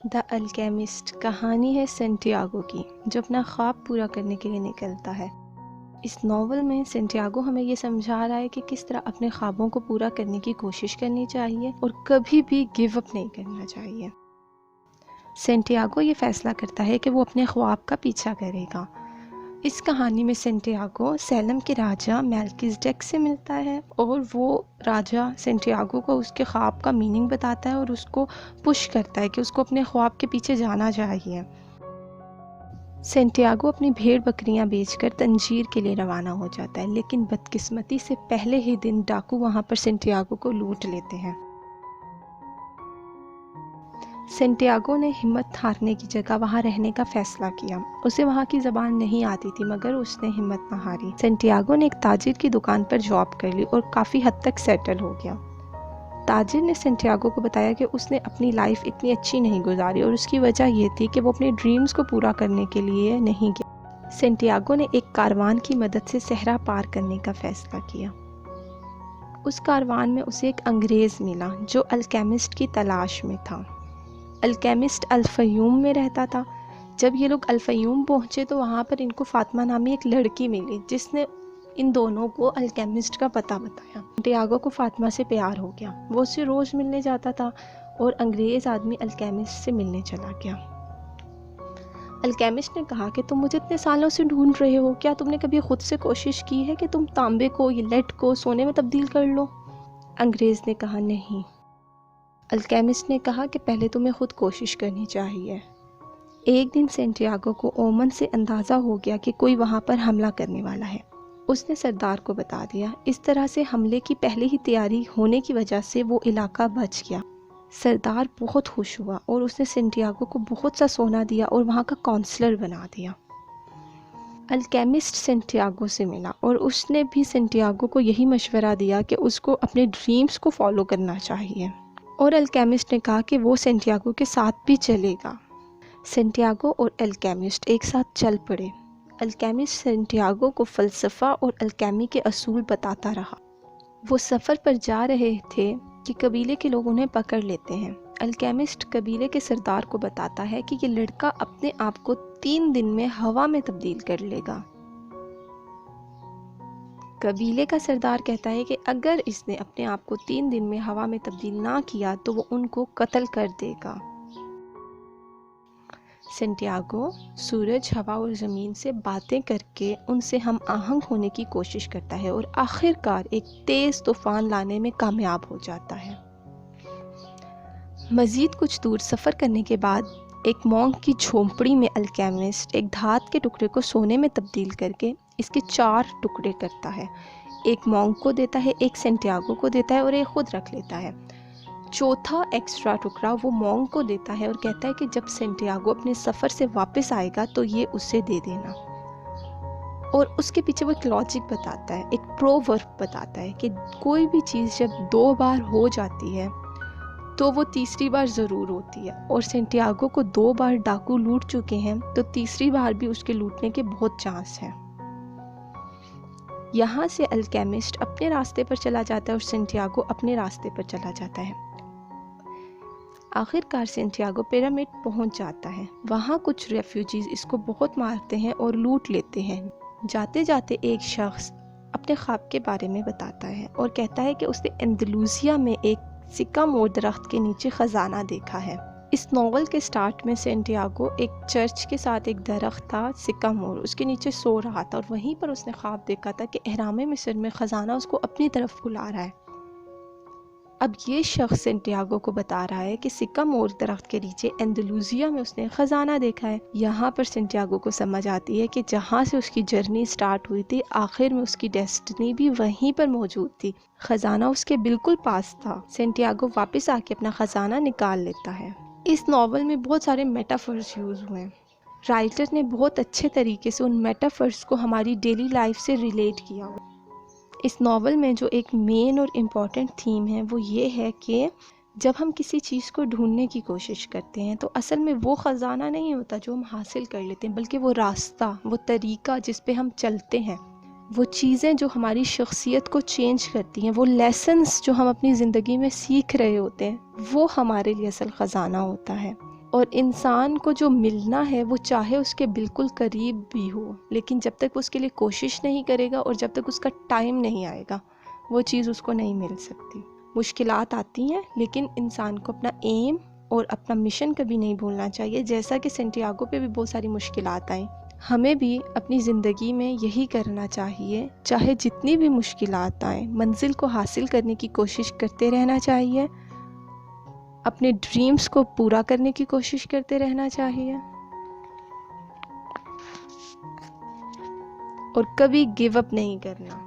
دا alchemist کہانی ہے Santiago کی، جو اپنا خواب پورا کرنے کے لیے نکلتا ہے۔ اس ناول میں سینٹیاگو ہمیں یہ سمجھا رہا ہے کہ کس طرح اپنے خوابوں کو پورا کرنے کی کوشش کرنی چاہیے اور کبھی بھی گیو اپ نہیں کرنا چاہیے۔ سینٹیاگو یہ فیصلہ کرتا ہے کہ وہ اپنے خواب کا پیچھا کرے گا۔ اس کہانی میں سینٹیاگو سیلم کے راجہ میلکیزیڈک سے ملتا ہے اور وہ راجہ سینٹیاگو کو اس کے خواب کا میننگ بتاتا ہے اور اس کو پش کرتا ہے کہ اس کو اپنے خواب کے پیچھے جانا چاہیے۔ سینٹیاگو اپنی بھیڑ بکریاں بیچ کر تنجیر کے لیے روانہ ہو جاتا ہے، لیکن بدقسمتی سے پہلے ہی دن ڈاکو وہاں پر سینٹیاگو کو لوٹ لیتے ہیں۔ سینٹیاگو نے ہمت ہارنے کی جگہ وہاں رہنے کا فیصلہ کیا۔ اسے وہاں کی زبان نہیں آتی تھی، مگر اس نے ہمت نہ ہاری۔ سینٹیاگو نے ایک تاجر کی دکان پر جاب کر لی اور کافی حد تک سیٹل ہو گیا۔ تاجر نے سینٹیاگو کو بتایا کہ اس نے اپنی لائف اتنی اچھی نہیں گزاری اور اس کی وجہ یہ تھی کہ وہ اپنے ڈریمز کو پورا کرنے کے لیے نہیں گیا۔ سینٹیاگو نے ایک کاروان کی مدد سے صحرا پار کرنے کا فیصلہ کیا۔ اس کاروان میں اسے ایک انگریز ملا جو الکیمسٹ کی تلاش میں تھا۔ الکیمسٹ الفیوم میں رہتا تھا۔ جب یہ لوگ الفیوم پہنچے تو وہاں پر ان کو فاطمہ نامی ایک لڑکی ملی جس نے ان دونوں کو الکیمسٹ کا پتہ بتایا۔ سینٹیاگو کو فاطمہ سے پیار ہو گیا، وہ اسے روز ملنے جاتا تھا اور انگریز آدمی الکیمسٹ سے ملنے چلا گیا۔ الکیمسٹ نے کہا کہ تم مجھے اتنے سالوں سے ڈھونڈ رہے ہو، کیا تم نے کبھی خود سے کوشش کی ہے کہ تم تانبے کو یا لیڈ کو سونے میں تبدیل کر لو؟ انگریز نے کہا نہیں۔ الکیمسٹ نے کہا کہ پہلے تمہیں خود کوشش کرنی چاہیے۔ ایک دن سینٹیاگو کو اومن سے اندازہ ہو گیا کہ کوئی وہاں پر حملہ کرنے والا ہے۔ اس نے سردار کو بتا دیا۔ اس طرح سے حملے کی پہلے ہی تیاری ہونے کی وجہ سے وہ علاقہ بچ گیا۔ سردار بہت خوش ہوا اور اس نے سینٹیاگو کو بہت سا سونا دیا اور وہاں کا کونسلر بنا دیا۔ الکیمسٹ سینٹیاگو سے ملا اور اس نے بھی سینٹیاگو کو یہی مشورہ دیا کہ اس کو اپنے ڈریمز کو فالو کرنا چاہیے، اور الکیمسٹ نے کہا کہ وہ سینٹیاگو کے ساتھ بھی چلے گا۔ سینٹیاگو اور الکیمسٹ ایک ساتھ چل پڑے۔ الکیمسٹ سینٹیاگو کو فلسفہ اور الکیمی کے اصول بتاتا رہا۔ وہ سفر پر جا رہے تھے کہ قبیلے کے لوگ انہیں پکڑ لیتے ہیں۔ الکیمسٹ قبیلے کے سردار کو بتاتا ہے کہ یہ لڑکا اپنے آپ کو 3 دن میں ہوا میں تبدیل کر لے گا۔ قبیلے کا سردار کہتا ہے کہ اگر اس نے اپنے آپ کو 3 دن میں ہوا میں تبدیل نہ کیا تو وہ ان کو قتل کر دے گا۔ سینٹیاگو سورج، ہوا اور زمین سے باتیں کر کے ان سے ہم آہنگ ہونے کی کوشش کرتا ہے اور آخر کار ایک تیز طوفان لانے میں کامیاب ہو جاتا ہے۔ مزید کچھ دور سفر کرنے کے بعد ایک مونک کی جھونپڑی میں الکیمسٹ ایک دھات کے ٹکڑے کو سونے میں تبدیل کر کے اس کے 4 ٹکڑے کرتا ہے۔ ایک مونک کو دیتا ہے، ایک سینٹیاگو کو دیتا ہے اور ایک خود رکھ لیتا ہے۔ چوتھا ایکسٹرا ٹکڑا وہ مونک کو دیتا ہے اور کہتا ہے کہ جب سینٹیاگو اپنے سفر سے واپس آئے گا تو یہ اسے دے دینا۔ اور اس کے پیچھے وہ ایک لاجک بتاتا ہے، ایک پروورب بتاتا ہے کہ کوئی بھی چیز جب 2 بار ہو جاتی ہے تو وہ تیسری بار ضرور ہوتی ہے، اور سینٹیاگو کو 2 بار ڈاکو لوٹ چکے ہیں تو تیسری بار بھی اس کے لوٹنے کے بہت چانس ہیں۔ یہاں سے الکیمسٹ اپنے راستے پر چلا جاتا ہے اور سینٹیاگو اپنے راستے پر چلا جاتا ہے۔ آخر کار سینٹیاگو پیرامڈ پہنچ جاتا ہے۔ وہاں کچھ ریفیوجیز اس کو بہت مارتے ہیں اور لوٹ لیتے ہیں۔ جاتے جاتے ایک شخص اپنے خواب کے بارے میں بتاتا ہے اور کہتا ہے کہ اس نے اندلوسیا میں ایک سکہ مور درخت کے نیچے خزانہ دیکھا ہے۔ اس ناول کے سٹارٹ میں سینٹیاگو ایک چرچ کے ساتھ ایک درخت تھا سکہ مور، اس کے نیچے سو رہا تھا اور وہیں پر اس نے خواب دیکھا تھا کہ اہرام مصر میں خزانہ اس کو اپنی طرف بلا رہا ہے۔ اب یہ شخص سینٹیاگو کو بتا رہا ہے کہ سکہ مور درخت کے نیچے اندلوسیا میں اس نے خزانہ دیکھا ہے۔ یہاں پر سینٹیاگو کو سمجھ آتی ہے کہ جہاں سے اس کی جرنی سٹارٹ ہوئی تھی آخر میں اس کی ڈیسٹنی بھی وہیں پر موجود تھی۔ خزانہ اس کے بالکل پاس تھا۔ سینٹیاگو واپس آ کے اپنا خزانہ نکال لیتا ہے۔ اس ناول میں بہت سارے میٹافرز یوز ہوئے ہیں۔ رائٹر نے بہت اچھے طریقے سے ان میٹافرز کو ہماری ڈیلی لائف سے ریلیٹ کیا ہوا۔ اس ناول میں جو ایک مین اور امپورٹنٹ تھیم ہے وہ یہ ہے کہ جب ہم کسی چیز کو ڈھونڈنے کی کوشش کرتے ہیں تو اصل میں وہ خزانہ نہیں ہوتا جو ہم حاصل کر لیتے ہیں، بلکہ وہ راستہ، وہ طریقہ جس پہ ہم چلتے ہیں، وہ چیزیں جو ہماری شخصیت کو چینج کرتی ہیں، وہ لیسنز جو ہم اپنی زندگی میں سیکھ رہے ہوتے ہیں، وہ ہمارے لیے اصل خزانہ ہوتا ہے۔ اور انسان کو جو ملنا ہے وہ چاہے اس کے بالکل قریب بھی ہو، لیکن جب تک وہ اس کے لیے کوشش نہیں کرے گا اور جب تک اس کا ٹائم نہیں آئے گا وہ چیز اس کو نہیں مل سکتی۔ مشکلات آتی ہیں لیکن انسان کو اپنا ایم اور اپنا مشن کبھی نہیں بھولنا چاہیے، جیسا کہ سینٹیاگو پہ بھی بہت ساری مشکلات آئیں۔ ہمیں بھی اپنی زندگی میں یہی کرنا چاہیے، چاہے جتنی بھی مشکلات آئیں منزل کو حاصل کرنے کی کوشش کرتے رہنا چاہیے، اپنے ڈریمز کو پورا کرنے کی کوشش کرتے رہنا چاہیے، اور کبھی گیو اپ نہیں کرنا۔